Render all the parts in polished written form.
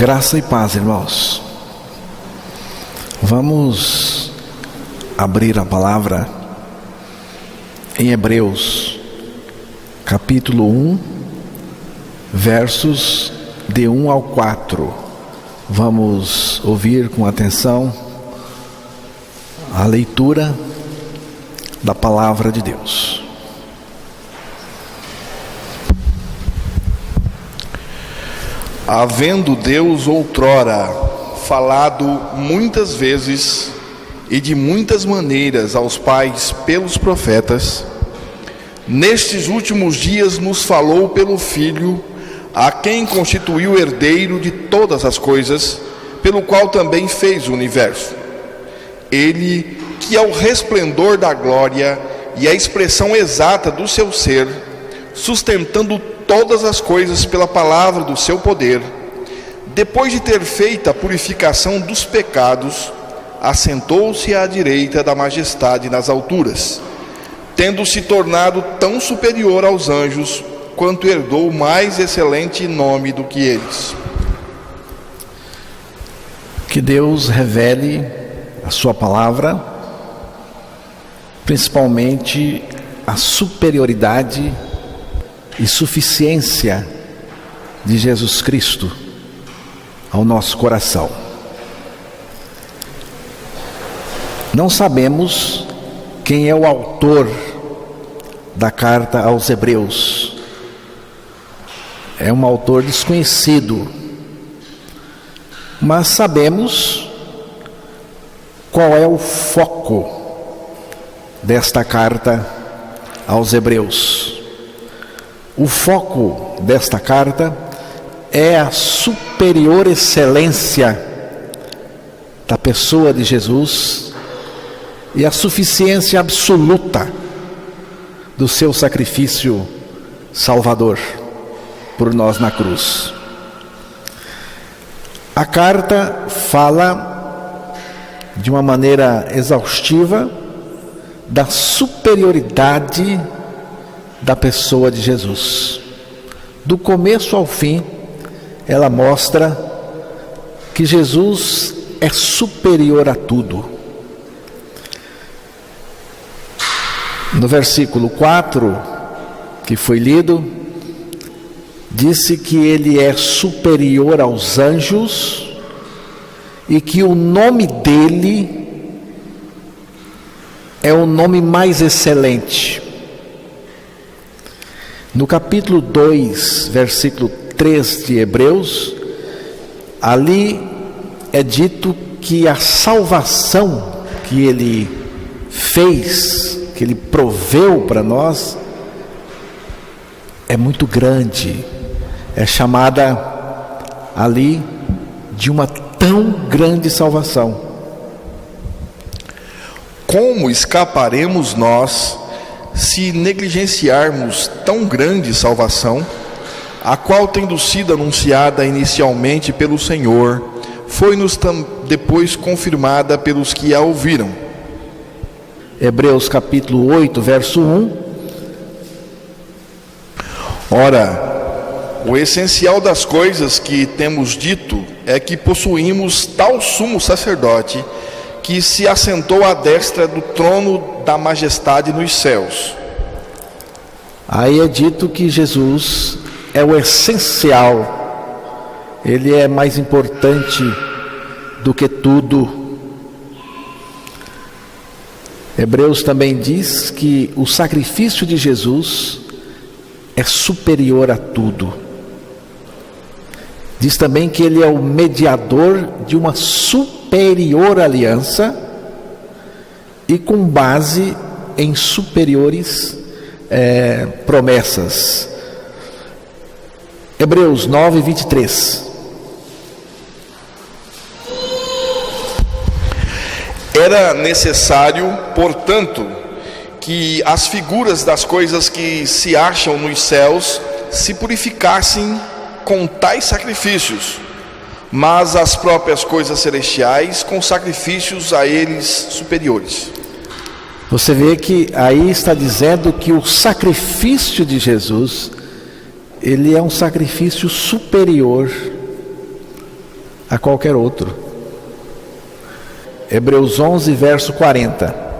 Graça e paz, irmãos. Vamos abrir a palavra em Hebreus, capítulo 1, versos de 1 ao 4. Vamos ouvir com atenção a leitura da palavra de Deus. Havendo Deus outrora falado muitas vezes e de muitas maneiras aos pais pelos profetas, nestes últimos dias nos falou pelo Filho, a quem constituiu herdeiro de todas as coisas, pelo qual também fez o universo. Ele, que é o resplendor da glória e a expressão exata do seu ser, sustentando todas as coisas pela palavra do seu poder, depois de ter feito a purificação dos pecados, assentou-se à direita da majestade nas alturas, tendo se tornado tão superior aos anjos, quanto herdou mais excelente nome do que eles. Que Deus revele a sua palavra, principalmente a superioridade e suficiência de Jesus Cristo ao nosso coração. Não sabemos quem é o autor da carta aos Hebreus. É um autor desconhecido, mas sabemos qual é o foco desta carta aos Hebreus. O foco desta carta é a superior excelência da pessoa de Jesus e a suficiência absoluta do seu sacrifício salvador por nós na cruz. A carta fala de uma maneira exaustiva da superioridade da pessoa de Jesus. Do começo ao fim, ela mostra que Jesus é superior a tudo. No versículo 4, que foi lido, disse que ele é superior aos anjos e que o nome dele é o nome mais excelente. No capítulo 2, versículo 3 de Hebreus, ali é dito que a salvação que ele fez, que ele proveu para nós, é muito grande. É chamada ali de uma tão grande salvação. Como escaparemos nós se negligenciarmos tão grande salvação, a qual, tendo sido anunciada inicialmente pelo Senhor, foi-nos depois confirmada pelos que a ouviram? Hebreus capítulo 8, verso 1. Ora, o essencial das coisas que temos dito é que possuímos tal sumo sacerdote, que se assentou à destra do trono da majestade nos céus. Aí é dito que Jesus é o essencial, ele é mais importante do que tudo. Hebreus também diz que o sacrifício de Jesus é superior a tudo. Diz também que ele é o mediador de uma superior aliança e com base em superiores promessas. Hebreus 9, 23. Era necessário, portanto, que as figuras das coisas que se acham nos céus se purificassem com tais sacrifícios, mas as próprias coisas celestiais com sacrifícios a eles superiores. Você vê que aí está dizendo que o sacrifício de Jesus, ele é um sacrifício superior a qualquer outro. Hebreus 11, verso 40.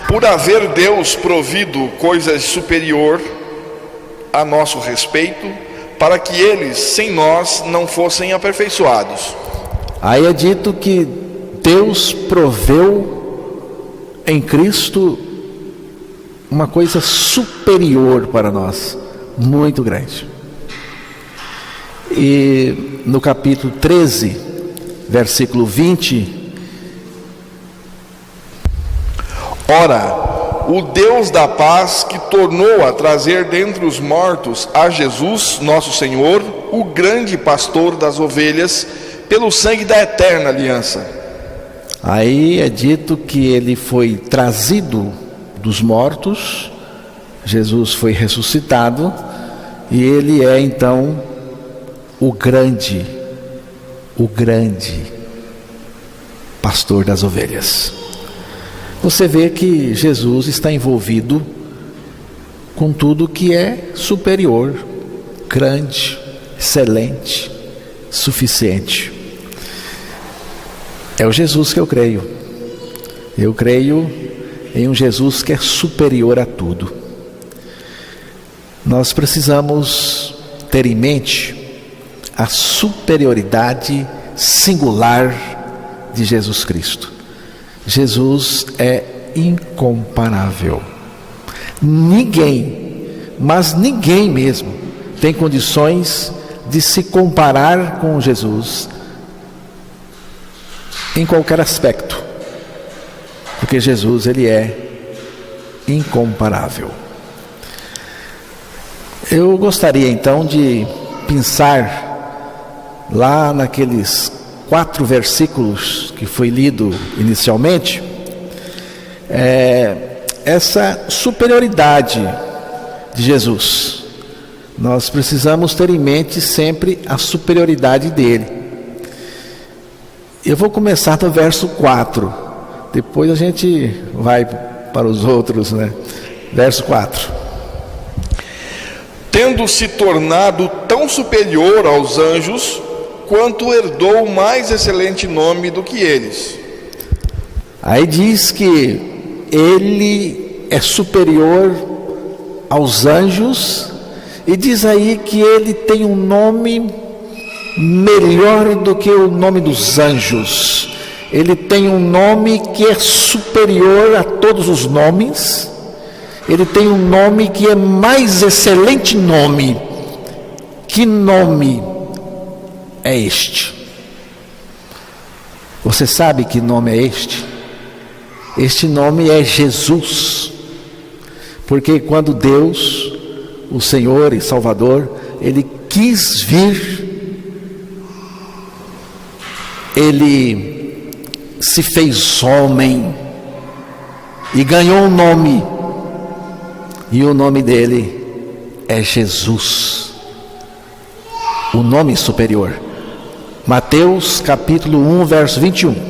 Por haver Deus provido coisas superior a nosso respeito, para que eles, sem nós, não fossem aperfeiçoados. Aí é dito que Deus proveu em Cristo uma coisa superior para nós, muito grande. E no capítulo 13, versículo 20: Ora, o Deus da paz, que tornou a trazer dentre os mortos a Jesus, nosso Senhor, o grande pastor das ovelhas, pelo sangue da eterna aliança. Aí é dito que ele foi trazido dos mortos, Jesus foi ressuscitado, e ele é então o grande pastor das ovelhas. Você vê que Jesus está envolvido com tudo que é superior, grande, excelente, suficiente. É o Jesus que eu creio. Eu creio em um Jesus que é superior a tudo. Nós precisamos ter em mente a superioridade singular de Jesus Cristo. Jesus é incomparável. Ninguém, mas ninguém mesmo, tem condições de se comparar com Jesus em qualquer aspecto, porque Jesus, ele é incomparável. Eu gostaria então de pensar lá naqueles 4 versículos que foi lido inicialmente, essa superioridade de Jesus. Nós precisamos ter em mente sempre a superioridade dele. Eu vou começar do verso 4, depois a gente vai para os outros, né? Verso 4: Tendo se tornado tão superior aos anjos, quanto herdou mais excelente nome do que eles. Aí diz que ele é superior aos anjos, e diz aí que ele tem um nome melhor do que o nome dos anjos. Ele tem um nome que é superior a todos os nomes. Ele tem um nome que é mais excelente nome. Que nome é este? Você sabe que nome é este? Este nome é Jesus. Porque quando Deus, o Senhor e Salvador, ele quis vir, ele se fez homem e ganhou um nome, e o nome dele é Jesus, o nome superior. Mateus capítulo 1, verso 21.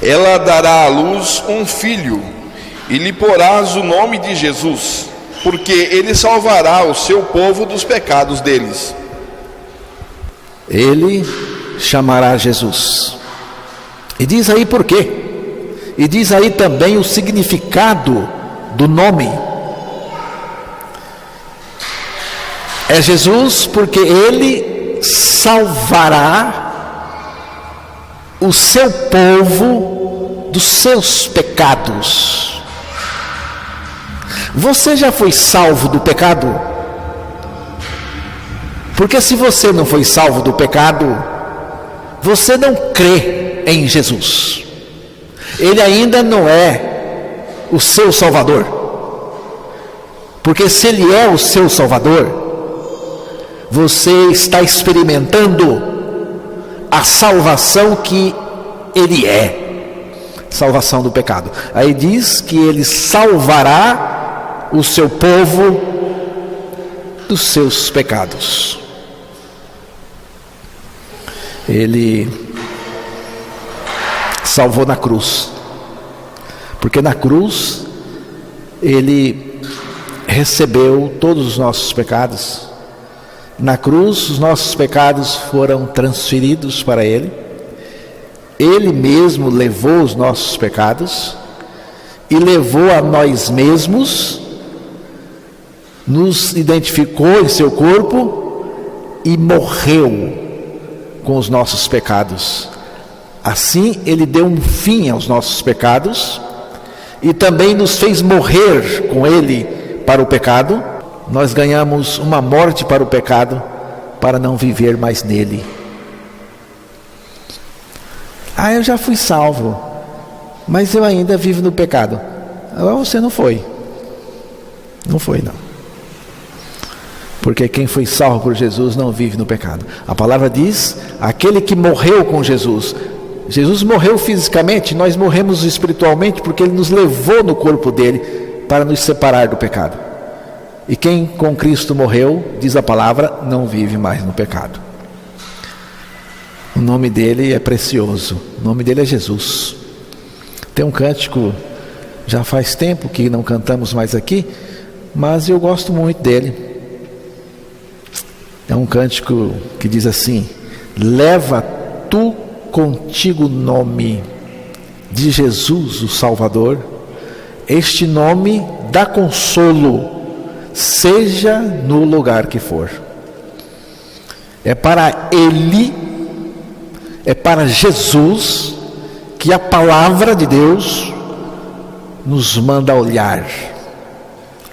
Ela dará à luz um filho, e lhe porás o nome de Jesus, porque ele salvará o seu povo dos pecados deles. Ele chamará Jesus. E diz aí por quê? E diz aí também o significado do nome. É Jesus porque ele salvará o seu povo dos seus pecados. Você já foi salvo do pecado? Porque se você não foi salvo do pecado, você não crê em Jesus. Ele ainda não é o seu Salvador. Porque se ele é o seu Salvador, você está experimentando a salvação que ele é, salvação do pecado. Aí diz que ele salvará o seu povo dos seus pecados. salvou na cruz. Porque na cruz Ele recebeu todos os nossos pecados. Na cruz os nossos pecados foram transferidos para Ele. Ele mesmo levou os nossos pecados e levou a nós mesmos, nos identificou em seu corpo e morreu com os nossos pecados. Assim Ele deu um fim aos nossos pecados e também nos fez morrer com Ele para o pecado. Nós ganhamos uma morte para o pecado, para não viver mais nele. Eu já fui salvo, mas eu ainda vivo no pecado. Agora você não foi. Não foi, não. Porque quem foi salvo por Jesus não vive no pecado. A palavra diz, aquele que morreu com Jesus. Jesus morreu fisicamente, nós morremos espiritualmente, porque Ele nos levou no corpo dele para nos separar do pecado. E quem com Cristo morreu, diz a palavra, não vive mais no pecado. O nome dele é precioso, o nome dele é Jesus. Tem um cântico, já faz tempo que não cantamos mais aqui, mas eu gosto muito dele. É um cântico que diz assim: leva tu contigo o nome de Jesus, o Salvador. Este nome dá consolo, seja no lugar que for. É para Ele, é para Jesus que a palavra de Deus nos manda olhar.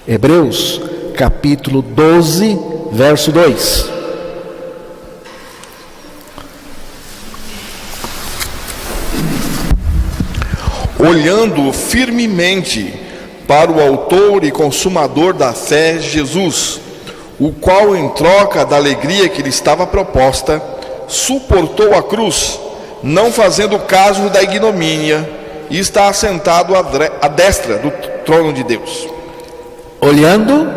Hebreus capítulo 12, verso 2. Olhando firmemente para o autor e consumador da fé, Jesus, o qual, em troca da alegria que lhe estava proposta, suportou a cruz, não fazendo caso da ignomínia, e está assentado à destra do trono de Deus. Olhando,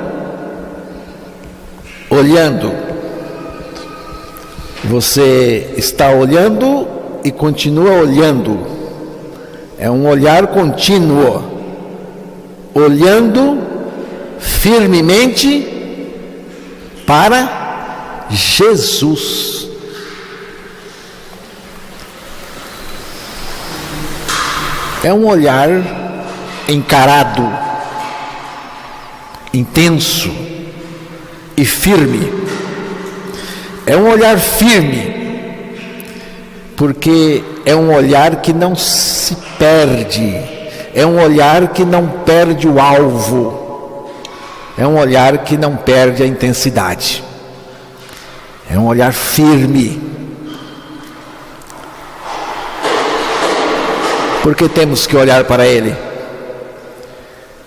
você está olhando e continua olhando. É um olhar contínuo, olhando firmemente para Jesus. É um olhar encarado, intenso e firme. É um olhar firme, porque é um olhar que não se perde, é um olhar que não perde o alvo, é um olhar que não perde a intensidade, é um olhar firme. Por que temos que olhar para Ele?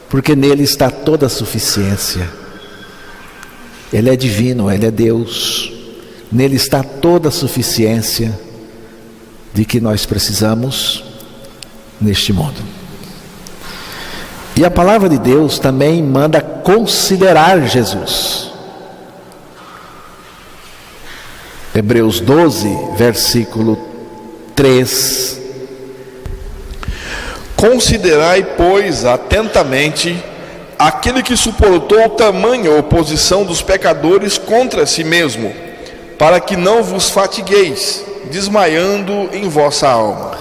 Porque nele está toda a suficiência. Ele é divino, Ele é Deus. Nele está toda a suficiência de que nós precisamos neste mundo. E a palavra de Deus também manda considerar Jesus. Hebreus 12, versículo 3. Considerai, pois, atentamente aquele que suportou tamanha oposição dos pecadores contra si mesmo, para que não vos fatigueis, desmaiando em vossa alma.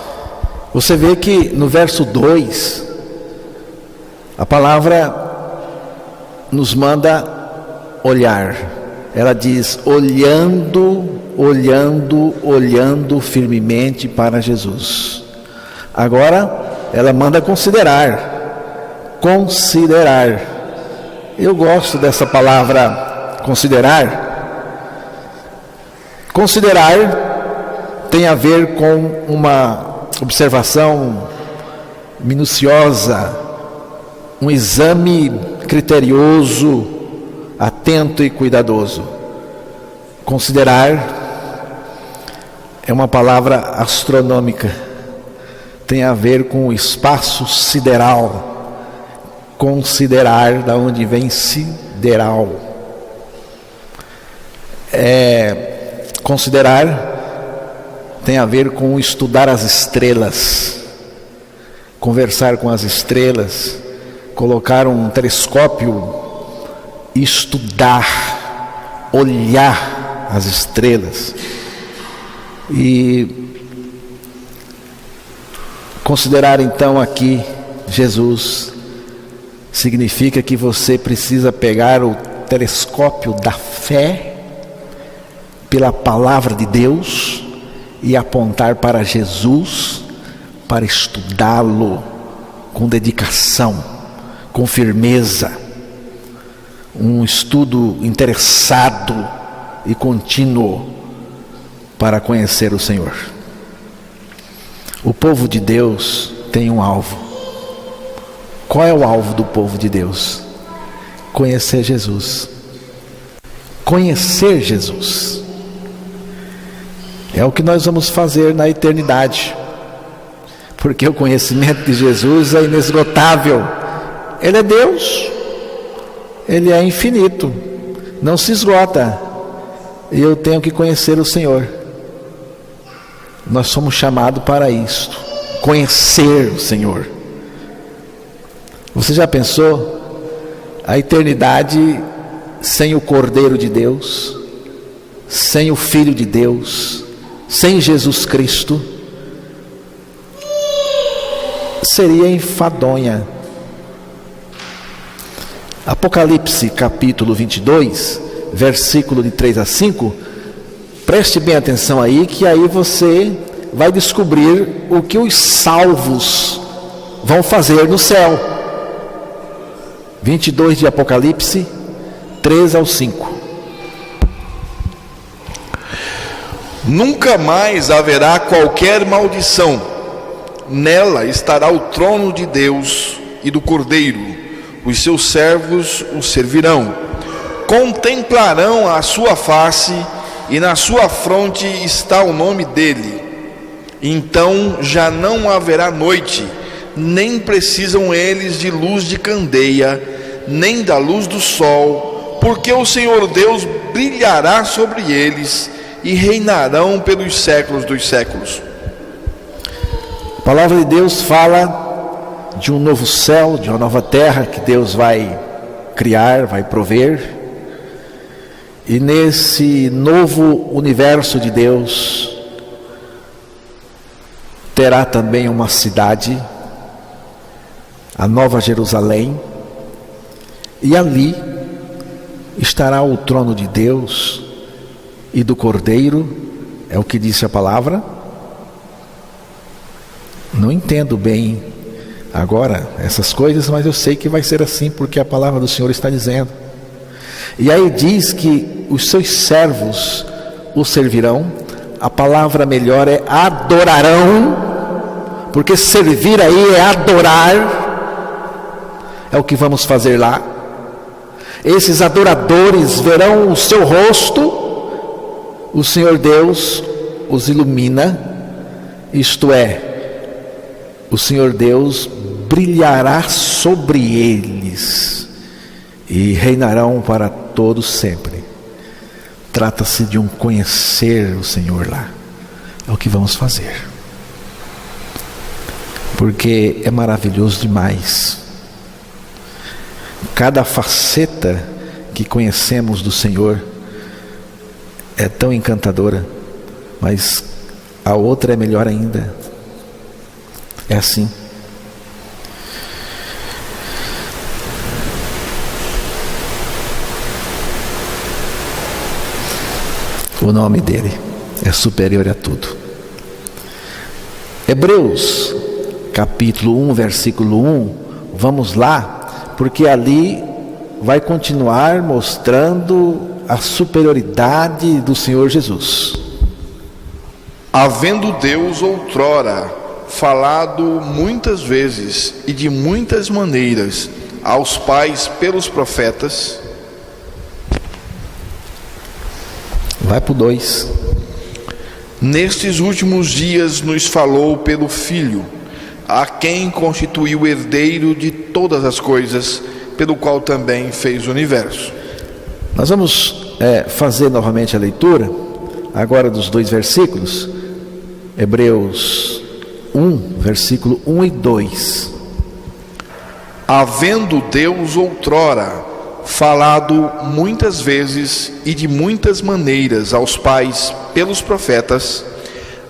Você vê que no verso 2, a palavra nos manda olhar. Ela diz, olhando firmemente para Jesus. Agora, ela manda considerar. Eu gosto dessa palavra considerar. Considerar tem a ver com uma observação minuciosa, um exame criterioso, atento e cuidadoso. Considerar é uma palavra astronômica, tem a ver com o espaço sideral. Considerar, da onde vem sideral. Considerar tem a ver com estudar as estrelas. conversar com as estrelas, colocar um telescópio e estudar, olhar as estrelas e considerar então aqui Jesus significa que você precisa pegar o telescópio da fé pela palavra de Deus e apontar para Jesus, para estudá-lo com dedicação, com firmeza, um estudo interessado e contínuo para conhecer o Senhor. O povo de Deus tem um alvo. Qual é o alvo do povo de Deus? Conhecer Jesus. Conhecer Jesus. É o que nós vamos fazer na eternidade. Porque o conhecimento de Jesus é inesgotável. Ele é Deus. Ele é infinito. Não se esgota. E eu tenho que conhecer o Senhor. Nós somos chamados para isto. Conhecer o Senhor. Você já pensou a eternidade sem o Cordeiro de Deus, sem o Filho de Deus, sem Jesus Cristo? Seria enfadonha. Apocalipse capítulo 22, versículo de 3 a 5. Preste bem atenção aí, que aí você vai descobrir o que os salvos vão fazer no céu. 22 de Apocalipse, 3 ao 5. Nunca mais haverá qualquer maldição. Nela estará o trono de Deus e do Cordeiro. Os seus servos o servirão. Contemplarão a sua face, e na sua fronte está o nome dele. Então já não haverá noite, nem precisam eles de luz de candeia, nem da luz do sol, porque o Senhor Deus brilhará sobre eles e reinarão pelos séculos dos séculos. A palavra de Deus fala de um novo céu, de uma nova terra que Deus vai criar, vai prover. E nesse novo universo de Deus terá também uma cidade, a Nova Jerusalém, e ali estará o trono de Deus e do Cordeiro. É o que disse a palavra. Não entendo bem agora essas coisas, mas eu sei que vai ser assim, porque a palavra do Senhor está dizendo. E aí diz que os seus servos o servirão. A palavra melhor é adorarão, porque servir aí é adorar. É o que vamos fazer lá. Esses adoradores verão o seu rosto, o Senhor Deus os ilumina, isto é, o Senhor Deus brilhará sobre eles e reinarão para todos sempre. Trata-se de um conhecer o Senhor lá. É o que vamos fazer, porque é maravilhoso demais. Cada faceta que conhecemos do Senhor é tão encantadora, mas a outra é melhor ainda. É assim. O nome dele é superior a tudo. Hebreus capítulo 1, versículo 1. Vamos lá, porque ali vai continuar mostrando a superioridade do Senhor Jesus. Havendo Deus outrora falado muitas vezes e de muitas maneiras aos pais pelos profetas. Vai para o 2. Nestes últimos dias nos falou pelo Filho, a quem constituiu herdeiro de todas as coisas, pelo qual também fez o universo. Nós vamos fazer novamente a leitura, agora dos 2 versículos, Hebreus 1, versículo 1 e 2. Havendo Deus outrora falado muitas vezes e de muitas maneiras aos pais pelos profetas,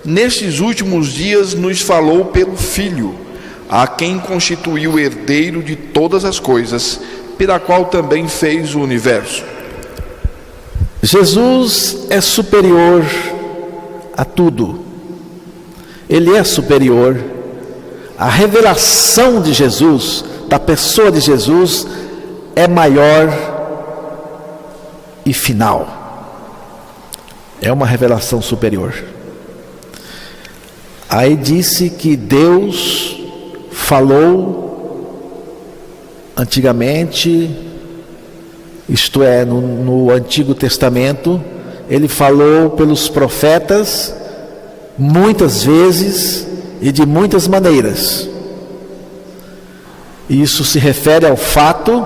nestes últimos dias nos falou pelo Filho, a quem constituiu herdeiro de todas as coisas, pela qual também fez o universo. Jesus é superior a tudo. Ele é superior. A revelação de Jesus, da pessoa de Jesus, é maior e final. É uma revelação superior. Aí disse que Deus falou antigamente, isto é, no Antigo Testamento, ele falou pelos profetas muitas vezes e de muitas maneiras. Isso se refere ao fato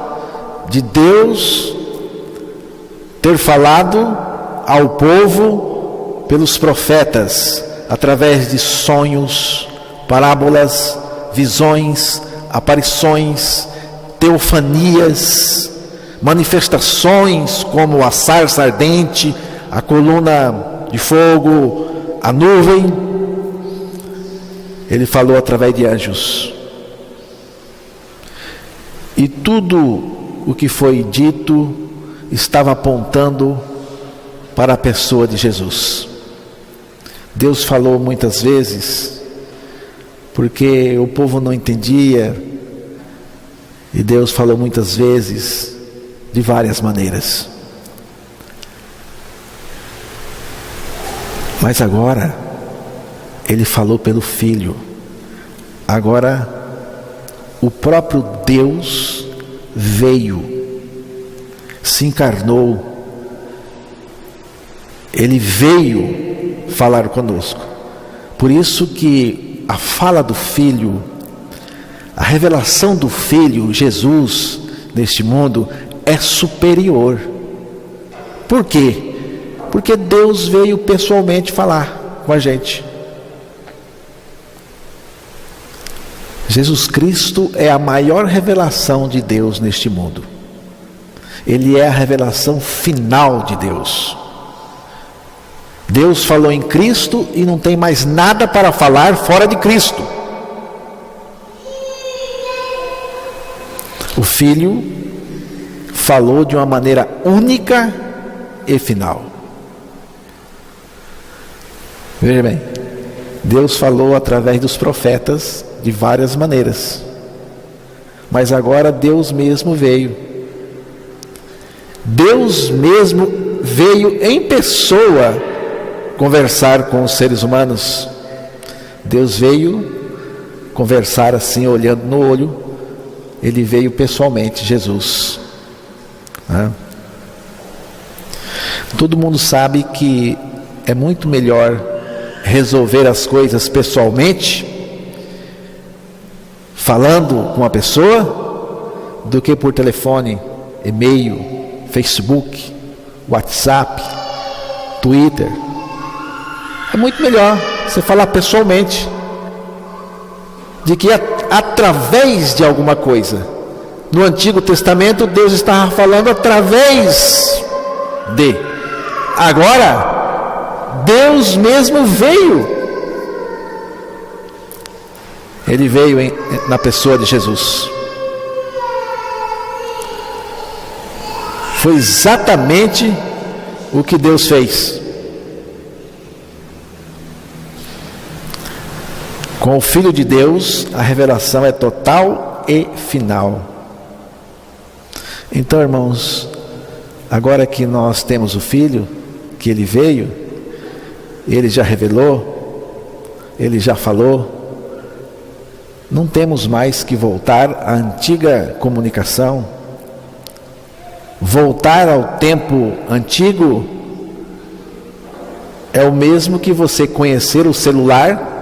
de Deus ter falado ao povo pelos profetas, através de sonhos, parábolas, visões, aparições, teofanias, manifestações como a sarça ardente, a coluna de fogo, a nuvem. Ele falou através de anjos. E tudo o que foi dito estava apontando para a pessoa de Jesus. Deus falou muitas vezes, porque o povo não entendia, e Deus falou muitas vezes, de várias maneiras. Mas agora, Ele falou pelo Filho. Agora, o próprio Deus veio, se encarnou, Ele veio falar conosco. Por isso que a fala do Filho, a revelação do Filho, Jesus, neste mundo, é superior. Por quê? Porque Deus veio pessoalmente falar com a gente. Jesus Cristo é a maior revelação de Deus neste mundo. Ele é a revelação final de Deus. Deus falou em Cristo e não tem mais nada para falar fora de Cristo. O Filho falou de uma maneira única e final. Veja bem, Deus falou através dos profetas de várias maneiras, mas agora Deus mesmo veio. Deus mesmo veio em pessoa conversar com os seres humanos. Deus veio conversar assim, olhando no olho. Ele veio pessoalmente, Jesus. Todo mundo sabe que é muito melhor resolver as coisas pessoalmente, falando com a pessoa, do que por telefone, e-mail, Facebook, WhatsApp, Twitter. É muito melhor você falar pessoalmente, de que através de alguma coisa. No Antigo Testamento Deus estava falando através de. Agora Deus mesmo veio. Ele veio na pessoa de Jesus. Foi exatamente o que Deus fez. Com o Filho de Deus, a revelação é total e final. Então, irmãos, agora que nós temos o Filho, que Ele veio, Ele já revelou, Ele já falou, não temos mais que voltar à antiga comunicação. Voltar ao tempo antigo é o mesmo que você conhecer o celular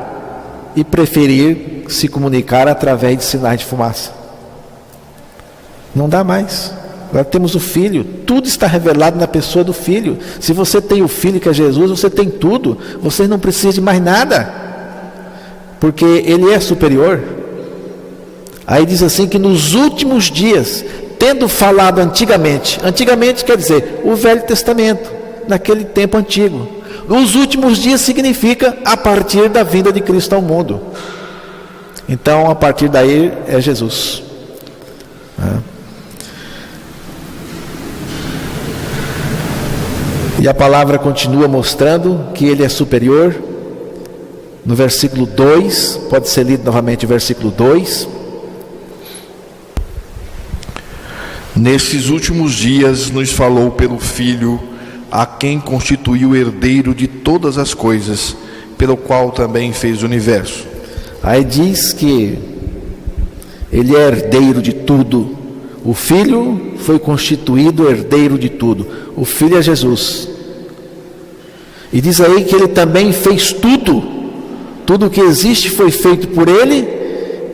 e preferir se comunicar através de sinais de fumaça. Não dá mais. Agora temos o Filho, tudo está revelado na pessoa do Filho. Se você tem o Filho que é Jesus, você tem tudo, você não precisa de mais nada. porque ele é superior. Aí diz assim que nos últimos dias, tendo falado antigamente quer dizer o Velho Testamento, naquele tempo antigo. Os últimos dias significa a partir da vinda de Cristo ao mundo. Então, a partir daí é Jesus. E a palavra continua mostrando que ele é superior. No versículo 2, pode ser lido novamente o versículo 2. Nesses últimos dias nos falou pelo Filho, a quem constituiu herdeiro de todas as coisas, pelo qual também fez o universo. Aí diz que ele é herdeiro de tudo. O Filho foi constituído herdeiro de tudo. O Filho é Jesus. E diz aí que ele também fez tudo. Tudo que existe foi feito por ele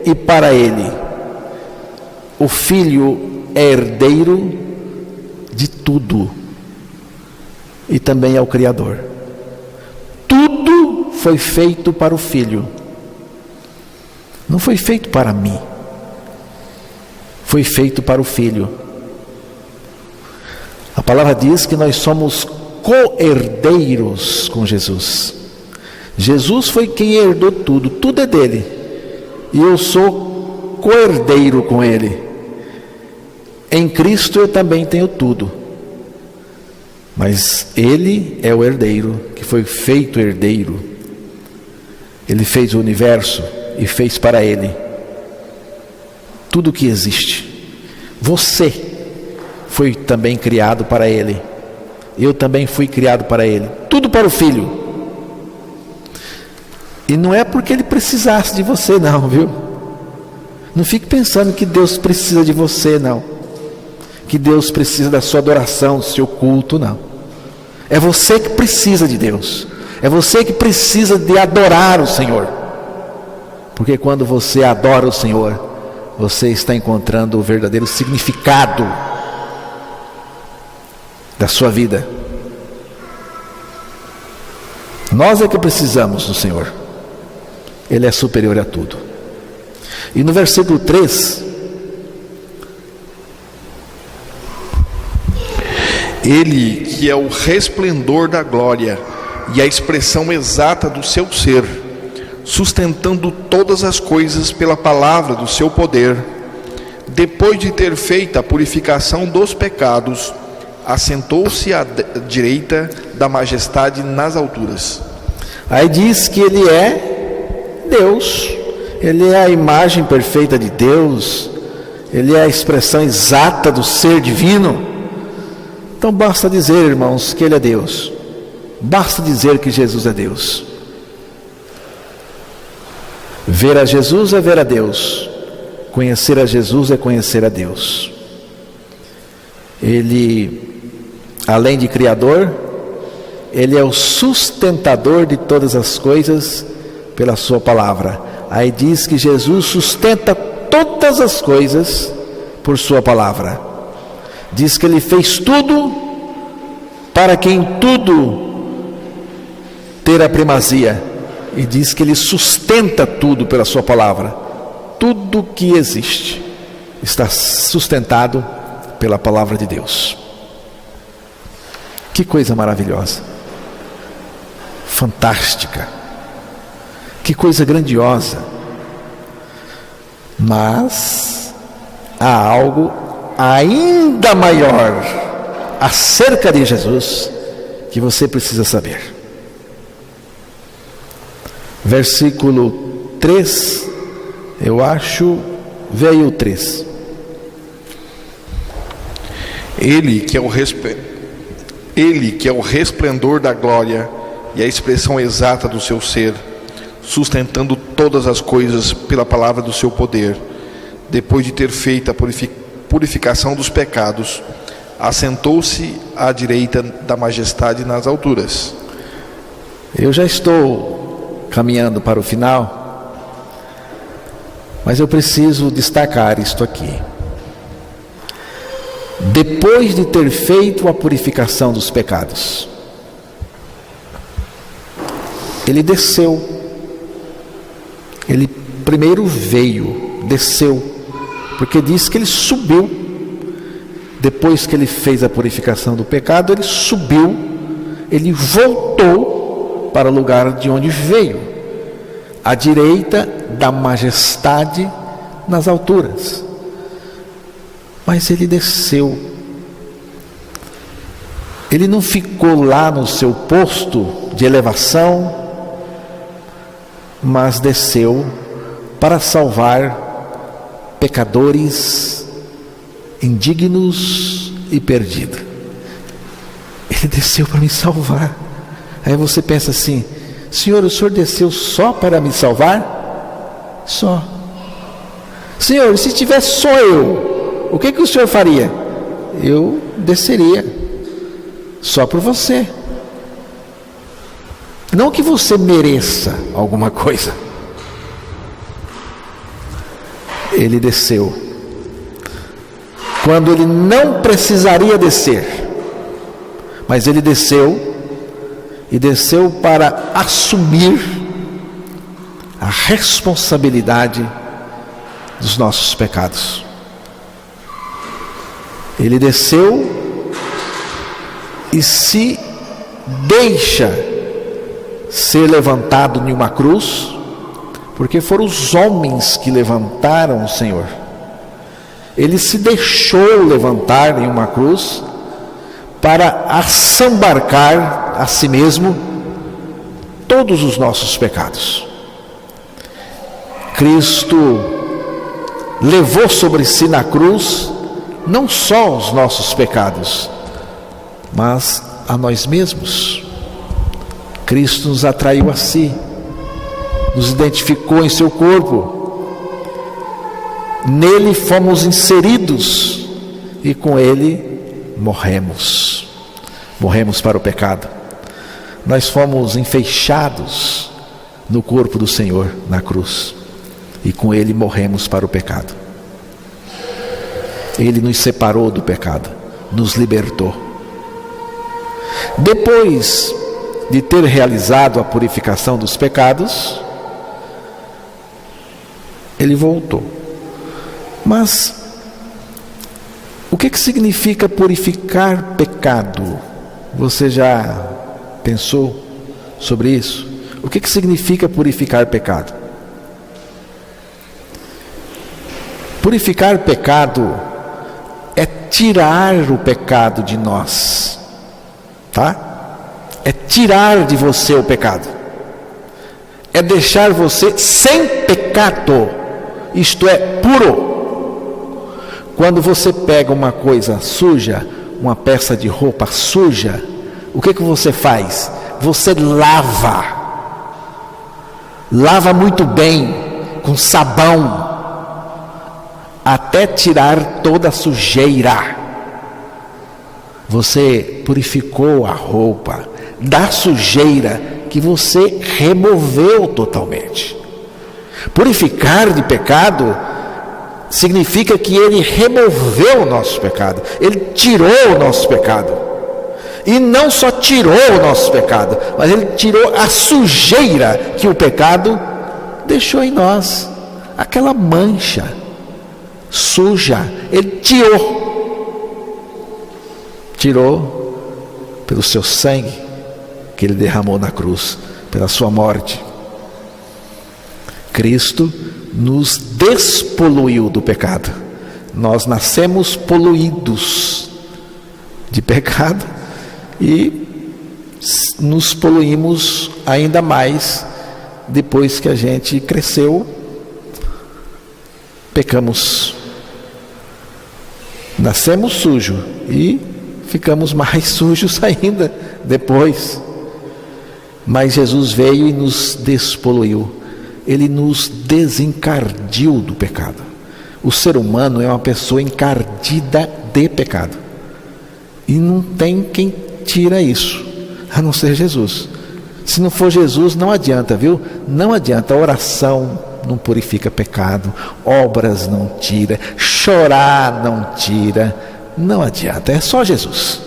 e para ele. O Filho é herdeiro de tudo. E também é o Criador. Tudo foi feito para o Filho. Não foi feito para mim. Foi feito para o Filho. A palavra diz que nós somos co-herdeiros com Jesus. Jesus foi quem herdou tudo. Tudo é dele. E eu sou co-herdeiro com ele. Em Cristo eu também tenho tudo. Mas ele é o herdeiro, que foi feito herdeiro. Ele fez o universo e fez para ele tudo o que existe. Você foi também criado para ele. Eu também fui criado para ele. Tudo para o Filho. E não é porque ele precisasse de você não, viu? Não fique pensando que Deus precisa de você não. Que Deus precisa da sua adoração, do seu culto, não. É você que precisa de Deus. É você que precisa de adorar o Senhor. Porque quando você adora o Senhor, você está encontrando o verdadeiro significado da sua vida. Nós é que precisamos do Senhor. Ele é superior a tudo. E no versículo 3, ele que é o resplendor da glória e a expressão exata do seu ser, sustentando todas as coisas pela palavra do seu poder, depois de ter feito a purificação dos pecados, assentou-se à direita da majestade nas alturas. Aí diz que ele é Deus, ele é a imagem perfeita de Deus, ele é a expressão exata do ser divino. Então basta dizer, irmãos, que ele é Deus. Basta dizer que Jesus é Deus. Ver a Jesus é ver a Deus. Conhecer a Jesus é conhecer a Deus. Ele, além de Criador, ele é o sustentador de todas as coisas pela sua palavra. Aí diz que Jesus sustenta todas as coisas por sua palavra. Diz que ele fez tudo para que em tudo ter a primazia. E diz que ele sustenta tudo pela sua palavra. Tudo que existe está sustentado pela palavra de Deus. Que coisa maravilhosa, fantástica, que coisa grandiosa. Mas há algo ainda maior acerca de Jesus que você precisa saber. Versículo 3, eu acho, veio o 3. Ele que é o resplendor da glória e a expressão exata do seu ser, sustentando todas as coisas pela palavra do seu poder, depois de ter feito a purificação dos pecados, assentou-se à direita da majestade nas alturas. Eu já estou caminhando para o final, mas eu preciso destacar isto aqui. Depois de ter feito a purificação dos pecados, ele desceu Ele primeiro veio, desceu, porque diz que ele subiu. Depois que ele fez a purificação do pecado, ele subiu, ele voltou para o lugar de onde veio, à direita da majestade nas alturas. Mas ele desceu. Ele não ficou lá no seu posto de elevação, mas desceu para salvar pecadores indignos e perdidos. Ele desceu para me salvar. Aí você pensa assim: Senhor, o Senhor desceu só para me salvar? Só. Senhor, se tivesse só eu, o que o Senhor faria? Eu desceria só por você. Não que você mereça alguma coisa. Ele desceu quando ele não precisaria descer, mas ele desceu, e desceu para assumir a responsabilidade dos nossos pecados. Ele desceu e se deixa ser levantado em uma cruz, porque foram os homens que levantaram o Senhor. Ele se deixou levantar em uma cruz para assambarcar a si mesmo todos os nossos pecados. Cristo levou sobre si na cruz não só os nossos pecados, mas a nós mesmos. Cristo nos atraiu a si, nos identificou em seu corpo. Nele fomos inseridos e com ele morremos. Morremos para o pecado. Nós fomos enfeixados no corpo do Senhor na cruz e com ele morremos para o pecado. Ele nos separou do pecado, nos libertou. Depois de ter realizado a purificação dos pecados, ele voltou. Mas o que significa purificar pecado? Você já pensou sobre isso? O que significa purificar pecado? Purificar pecado é tirar o pecado de nós, tá? É tirar de você o pecado, é deixar você sem pecado, isto é, puro. Quando você pega uma coisa suja, uma peça de roupa suja, o que você faz? Você lava muito bem, com sabão, até tirar toda a sujeira. Você purificou a roupa da sujeira que você removeu totalmente. Purificar de pecado significa que ele removeu o nosso pecado, ele tirou o nosso pecado. E não só tirou o nosso pecado, mas ele tirou a sujeira que o pecado deixou em nós, aquela mancha suja, ele tirou pelo seu sangue que ele derramou na cruz, pela sua morte. Cristo nos despoluiu do pecado. Nós nascemos poluídos de pecado e nos poluímos ainda mais depois que a gente cresceu, pecamos. Nascemos sujos e ficamos mais sujos ainda depois. Mas Jesus veio e nos despoluiu. Ele nos desencardiu do pecado. O ser humano é uma pessoa encardida de pecado. E não tem quem tira isso, a não ser Jesus. Se não for Jesus, não adianta, viu? Não adianta. A oração não purifica pecado, obras não tira, chorar não tira, não adianta. É só Jesus.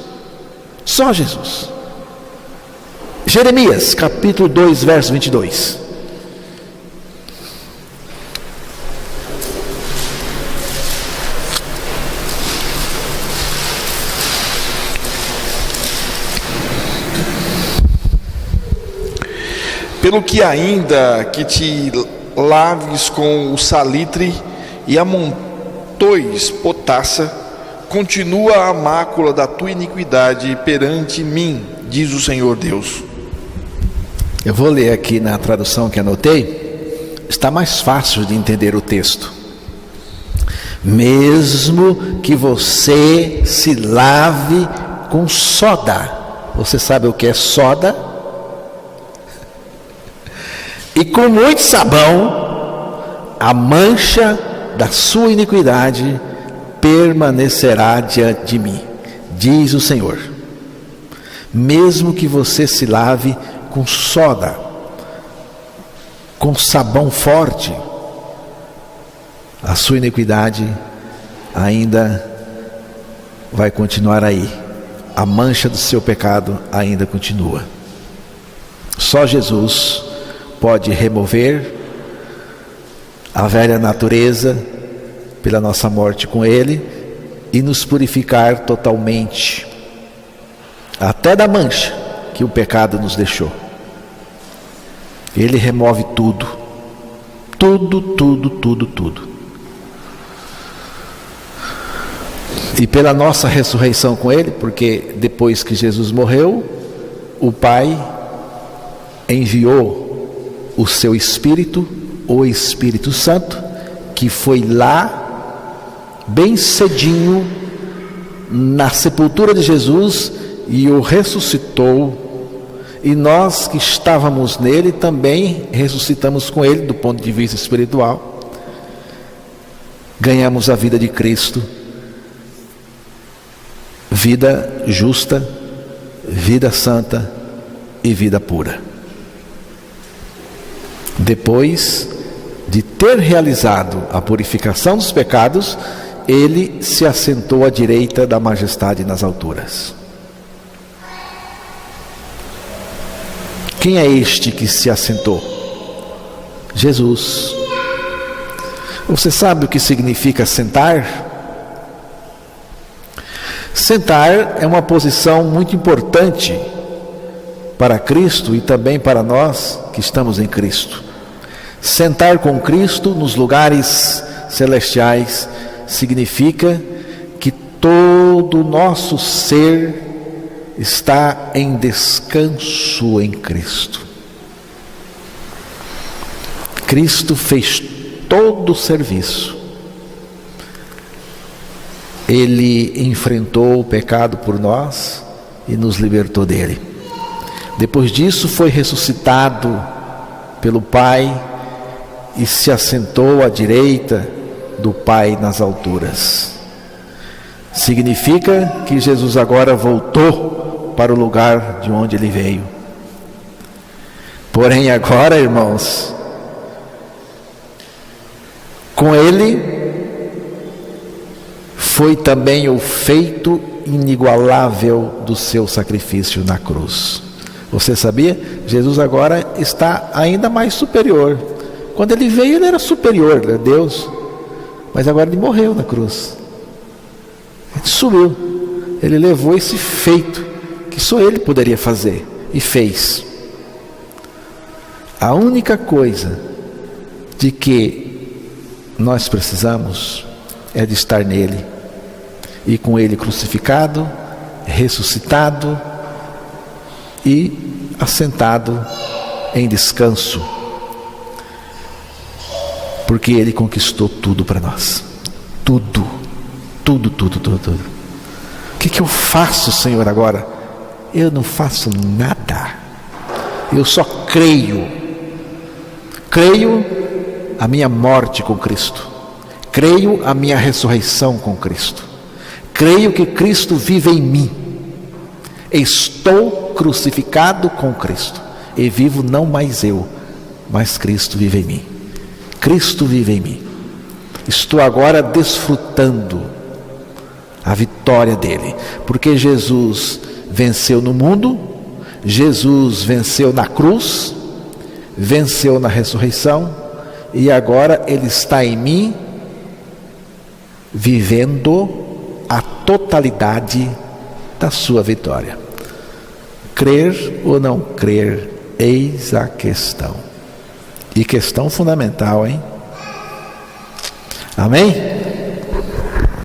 Só Jesus. Jeremias, capítulo 2, verso 22. pelo que ainda que te laves com o salitre e amontoes potassa, continua a mácula da tua iniquidade perante mim, diz o Senhor Deus. Eu vou ler aqui na tradução que anotei, está mais fácil de entender o texto. Mesmo que você se lave com soda. Você sabe o que é soda? E com muito sabão, a mancha da sua iniquidade permanecerá diante de mim, diz o Senhor. Mesmo que você se lave com soda, com sabão forte, a sua iniquidade ainda vai continuar aí. A mancha do seu pecado ainda continua. Só Jesus pode remover a velha natureza pela nossa morte com Ele e nos purificar totalmente, até da mancha que o pecado nos deixou. Ele remove tudo, tudo. E pela nossa ressurreição com Ele, porque depois que Jesus morreu, o Pai enviou o seu Espírito, o Espírito Santo, que foi lá, bem cedinho, na sepultura de Jesus, e o ressuscitou. E nós que estávamos nele também ressuscitamos com ele, do ponto de vista espiritual. Ganhamos a vida de Cristo, vida justa, vida santa e vida pura. Depois de ter realizado a purificação dos pecados, ele se assentou à direita da majestade nas alturas. Quem é este que se assentou? Jesus. Você sabe o que significa sentar? Sentar é uma posição muito importante para Cristo e também para nós que estamos em Cristo. Sentar com Cristo nos lugares celestiais significa que todo o nosso ser está em descanso em Cristo. Cristo fez todo o serviço. Ele enfrentou o pecado por nós e nos libertou dele. Depois disso foi ressuscitado pelo Pai e se assentou à direita do Pai nas alturas. Significa que Jesus agora voltou para o lugar de onde ele veio. Porém agora, irmãos, com ele foi também o feito inigualável do seu sacrifício na cruz. Você sabia? Jesus agora está ainda mais superior. Quando ele veio, ele era superior a Deus, mas agora ele morreu na cruz. Ele subiu, ele levou esse feito que só ele poderia fazer e fez. A única coisa de que nós precisamos é de estar nele e com ele crucificado, ressuscitado e assentado em descanso, porque ele conquistou tudo para nós. Tudo. O que eu faço, Senhor, agora? Eu não faço nada. Eu só creio a minha morte com Cristo, creio a minha ressurreição com Cristo, creio que Cristo vive em mim. Estou crucificado com Cristo e vivo não mais eu, mas Cristo vive em mim. Cristo vive em mim. Estou agora desfrutando a vitória dele, porque Jesus venceu no mundo, Jesus venceu na cruz, venceu na ressurreição, e agora ele está em mim, vivendo a totalidade da sua vitória. Crer ou não crer eis a questão. E questão fundamental, hein? Amém?